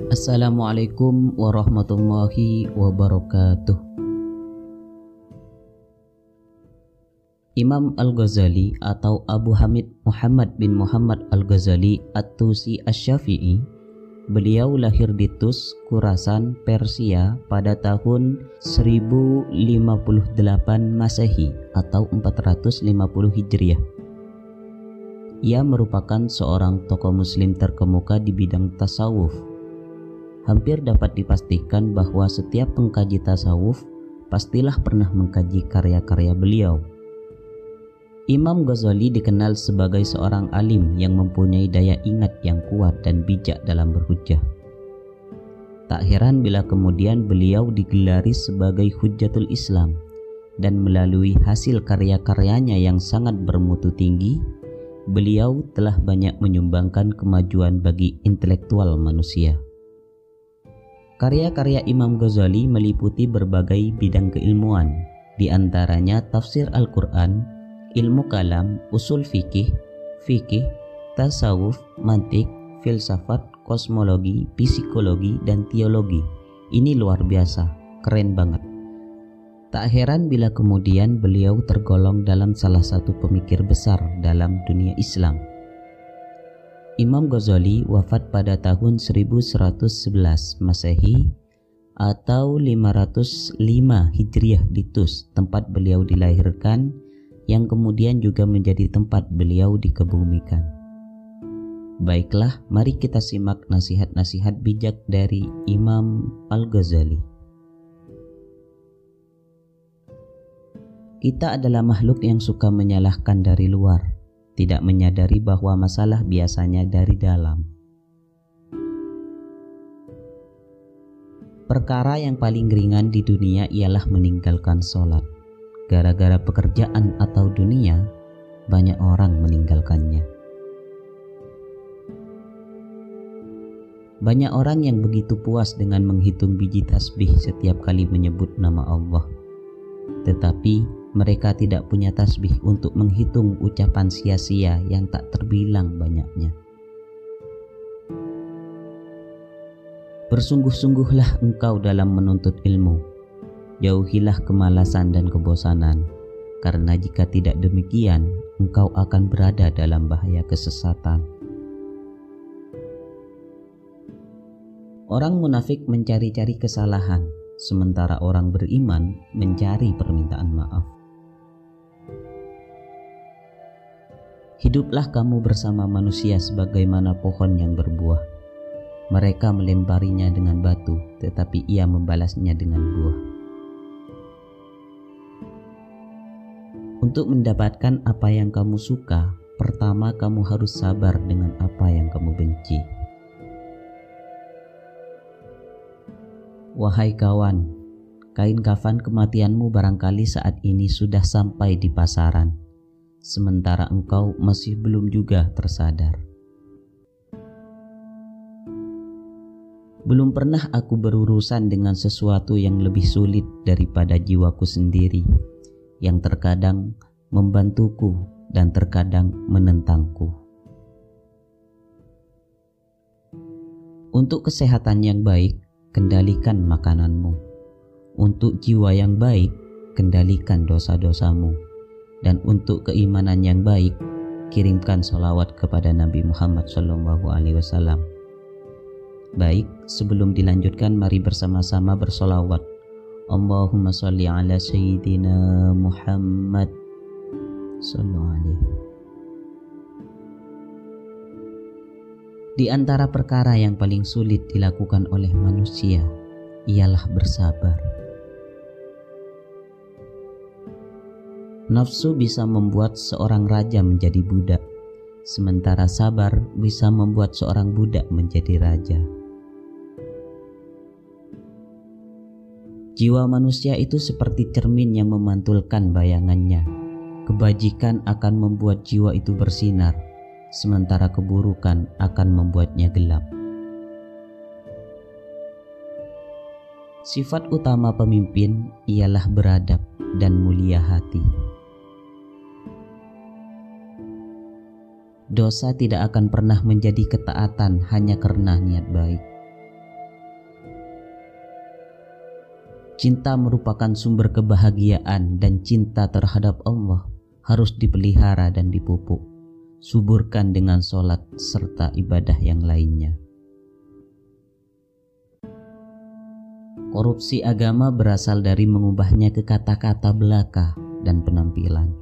Assalamualaikum warahmatullahi wabarakatuh. Imam Al-Ghazali atau Abu Hamid Muhammad bin Muhammad Al-Ghazali At-Tusi Asy-Syafi'i, beliau lahir di Tus, Khurasan, Persia pada tahun 1058 Masehi atau 450 Hijriah. Ia merupakan seorang tokoh muslim terkemuka di bidang tasawuf. Hampir dapat dipastikan bahwa setiap pengkaji tasawuf pastilah pernah mengkaji karya-karya beliau. Imam Ghazali dikenal sebagai seorang alim yang mempunyai daya ingat yang kuat dan bijak dalam berhujjah. Tak heran bila kemudian beliau digelari sebagai Hujjatul Islam, dan melalui hasil karya-karyanya yang sangat bermutu tinggi, beliau telah banyak menyumbangkan kemajuan bagi intelektual manusia. Karya-karya Imam Ghazali meliputi berbagai bidang keilmuan, di antaranya tafsir Al-Quran, ilmu kalam, usul fikih, tasawuf, mantik, filsafat, kosmologi, psikologi, dan teologi. Ini luar biasa, keren banget. Tak heran bila kemudian beliau tergolong dalam salah satu pemikir besar dalam dunia Islam. Imam Ghazali wafat pada tahun 1111 Masehi atau 505 Hijriah di Tus, tempat beliau dilahirkan, yang kemudian juga menjadi tempat beliau dikebumikan. Baiklah, mari kita simak nasihat-nasihat bijak dari Imam Al-Ghazali. Kita adalah makhluk yang suka menyalahkan dari luar, tidak menyadari bahwa masalah biasanya dari dalam. Perkara yang paling ringan di dunia ialah meninggalkan sholat. Gara-gara pekerjaan atau dunia, banyak orang meninggalkannya. Banyak orang yang begitu puas dengan menghitung biji tasbih setiap kali menyebut nama Allah. Tetapi mereka tidak punya tasbih untuk menghitung ucapan sia-sia yang tak terbilang banyaknya. Bersungguh-sungguhlah engkau dalam menuntut ilmu. Jauhilah kemalasan dan kebosanan, karena jika tidak demikian, engkau akan berada dalam bahaya kesesatan. Orang munafik mencari-cari kesalahan, sementara orang beriman mencari permintaan maaf. Hiduplah kamu bersama manusia sebagaimana pohon yang berbuah. Mereka melemparinya dengan batu, tetapi ia membalasnya dengan buah. Untuk mendapatkan apa yang kamu suka, pertama kamu harus sabar dengan apa yang kamu benci. Wahai kawan, kain kafan kematianmu barangkali saat ini sudah sampai di pasaran, sementara engkau masih belum juga tersadar. Belum pernah aku berurusan dengan sesuatu yang lebih sulit daripada jiwaku sendiri, yang terkadang membantuku dan terkadang menentangku. Untuk kesehatan yang baik, kendalikan makananmu. Untuk jiwa yang baik, kendalikan dosa-dosamu. Dan untuk keimanan yang baik, kirimkan salawat kepada Nabi Muhammad SAW. Baik, sebelum dilanjutkan, mari bersama-sama bersolawat. Allahumma sholli ala Sayyidina Muhammad sallallahu alaihi. Di antara perkara yang paling sulit dilakukan oleh manusia ialah bersabar. Nafsu bisa membuat seorang raja menjadi budak, sementara sabar bisa membuat seorang budak menjadi raja. Jiwa manusia itu seperti cermin yang memantulkan bayangannya. Kebajikan akan membuat jiwa itu bersinar, sementara keburukan akan membuatnya gelap. Sifat utama pemimpin ialah beradab dan mulia hati. Dosa tidak akan pernah menjadi ketaatan hanya karena niat baik. Cinta merupakan sumber kebahagiaan dan cinta terhadap Allah harus dipelihara dan dipupuk, suburkan dengan sholat serta ibadah yang lainnya. Korupsi agama berasal dari mengubahnya ke kata-kata belaka dan penampilan.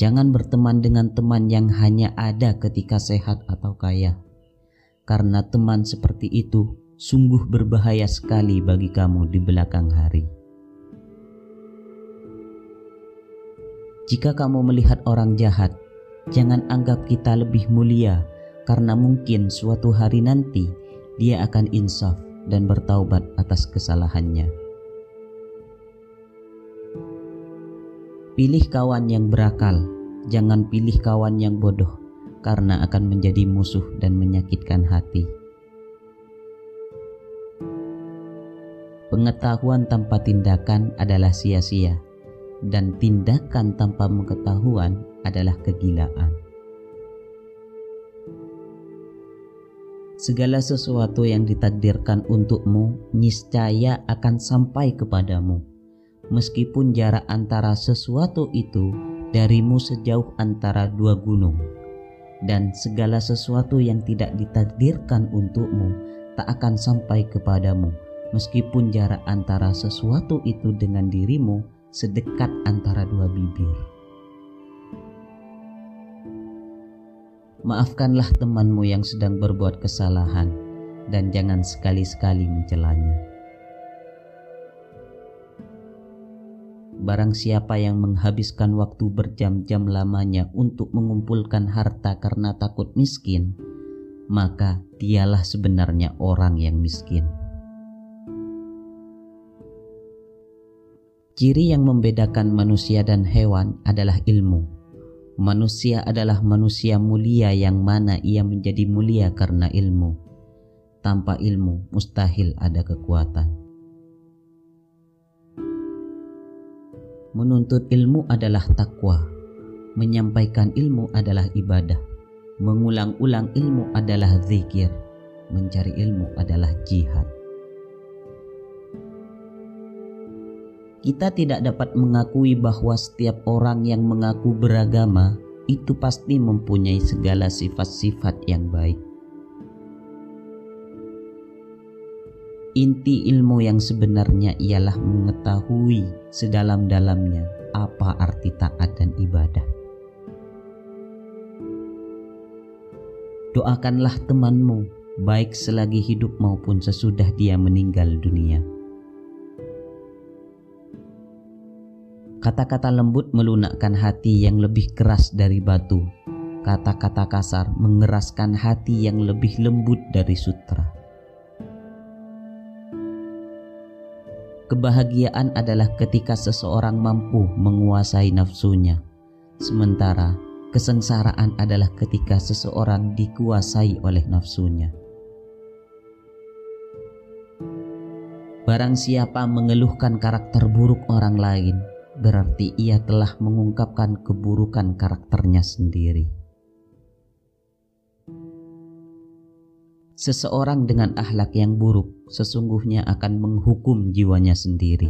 Jangan berteman dengan teman yang hanya ada ketika sehat atau kaya, karena teman seperti itu sungguh berbahaya sekali bagi kamu di belakang hari. Jika kamu melihat orang jahat, jangan anggap kita lebih mulia, karena mungkin suatu hari nanti dia akan insaf dan bertaubat atas kesalahannya. Pilih kawan yang berakal, jangan pilih kawan yang bodoh, karena akan menjadi musuh dan menyakitkan hati. Pengetahuan tanpa tindakan adalah sia-sia, dan tindakan tanpa pengetahuan adalah kegilaan. Segala sesuatu yang ditakdirkan untukmu niscaya akan sampai kepadamu, meskipun jarak antara sesuatu itu darimu sejauh antara dua gunung. Dan segala sesuatu yang tidak ditakdirkan untukmu tak akan sampai kepadamu, meskipun jarak antara sesuatu itu dengan dirimu sedekat antara dua bibir. Maafkanlah temanmu yang sedang berbuat kesalahan, dan jangan sekali-sekali mencelanya. Barang siapa yang menghabiskan waktu berjam-jam lamanya untuk mengumpulkan harta karena takut miskin, maka dialah sebenarnya orang yang miskin. Ciri yang membedakan manusia dan hewan adalah ilmu. Manusia adalah manusia mulia yang mana ia menjadi mulia karena ilmu. Tanpa ilmu mustahil ada kekuatan. Menuntut ilmu adalah takwa. Menyampaikan ilmu adalah ibadah. Mengulang-ulang ilmu adalah zikir. Mencari ilmu adalah jihad. Kita tidak dapat mengakui bahwa setiap orang yang mengaku beragama itu pasti mempunyai segala sifat-sifat yang baik. Inti ilmu yang sebenarnya ialah mengetahui sedalam-dalamnya apa arti taat dan ibadah. Doakanlah temanmu, baik selagi hidup maupun sesudah dia meninggal dunia. Kata-kata lembut melunakkan hati yang lebih keras dari batu. Kata-kata kasar mengeraskan hati yang lebih lembut dari sutra. Kebahagiaan adalah ketika seseorang mampu menguasai nafsunya, sementara kesengsaraan adalah ketika seseorang dikuasai oleh nafsunya. Barang siapa mengeluhkan karakter buruk orang lain, berarti ia telah mengungkapkan keburukan karakternya sendiri. Seseorang dengan akhlak yang buruk sesungguhnya akan menghukum jiwanya sendiri.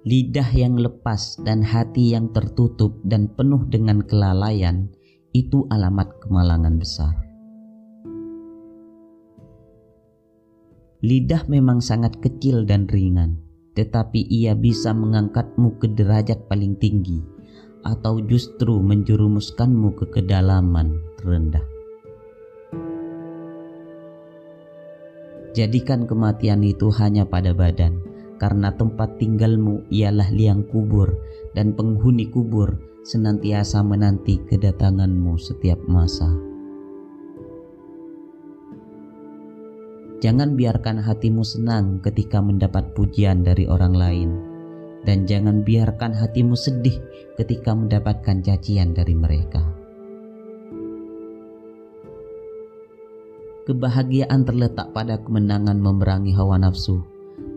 Lidah yang lepas dan hati yang tertutup dan penuh dengan kelalaian itu alamat kemalangan besar. Lidah memang sangat kecil dan ringan, tetapi ia bisa mengangkatmu ke derajat paling tinggi, atau justru menjerumuskanmu ke kedalaman terendah. Jadikan kematian itu hanya pada badan, karena tempat tinggalmu ialah liang kubur, dan penghuni kubur senantiasa menanti kedatanganmu setiap masa. Jangan biarkan hatimu senang ketika mendapat pujian dari orang lain, dan jangan biarkan hatimu sedih ketika mendapatkan cacian dari mereka. Kebahagiaan terletak pada kemenangan memerangi hawa nafsu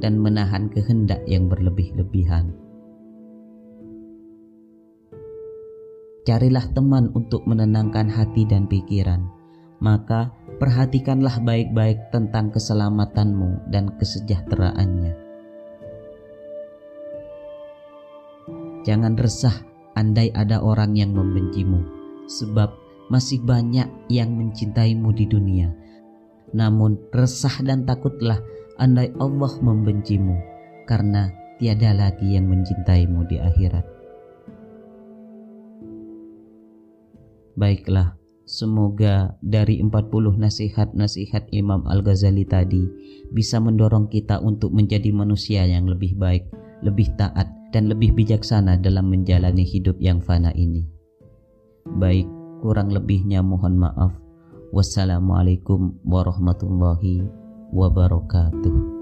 dan menahan kehendak yang berlebih-lebihan. Carilah teman untuk menenangkan hati dan pikiran, maka perhatikanlah baik-baik tentang keselamatanmu dan kesejahteraannya. Jangan resah andai ada orang yang membencimu, sebab masih banyak yang mencintaimu di dunia. Namun resah dan takutlah andai Allah membencimu, karena tiada lagi yang mencintaimu di akhirat. Baiklah, semoga dari 40 nasihat-nasihat Imam Al-Ghazali tadi bisa mendorong kita untuk menjadi manusia yang lebih baik, lebih taat, dan lebih bijaksana dalam menjalani hidup yang fana ini. Baik, kurang lebihnya mohon maaf. Wassalamualaikum warahmatullahi wabarakatuh.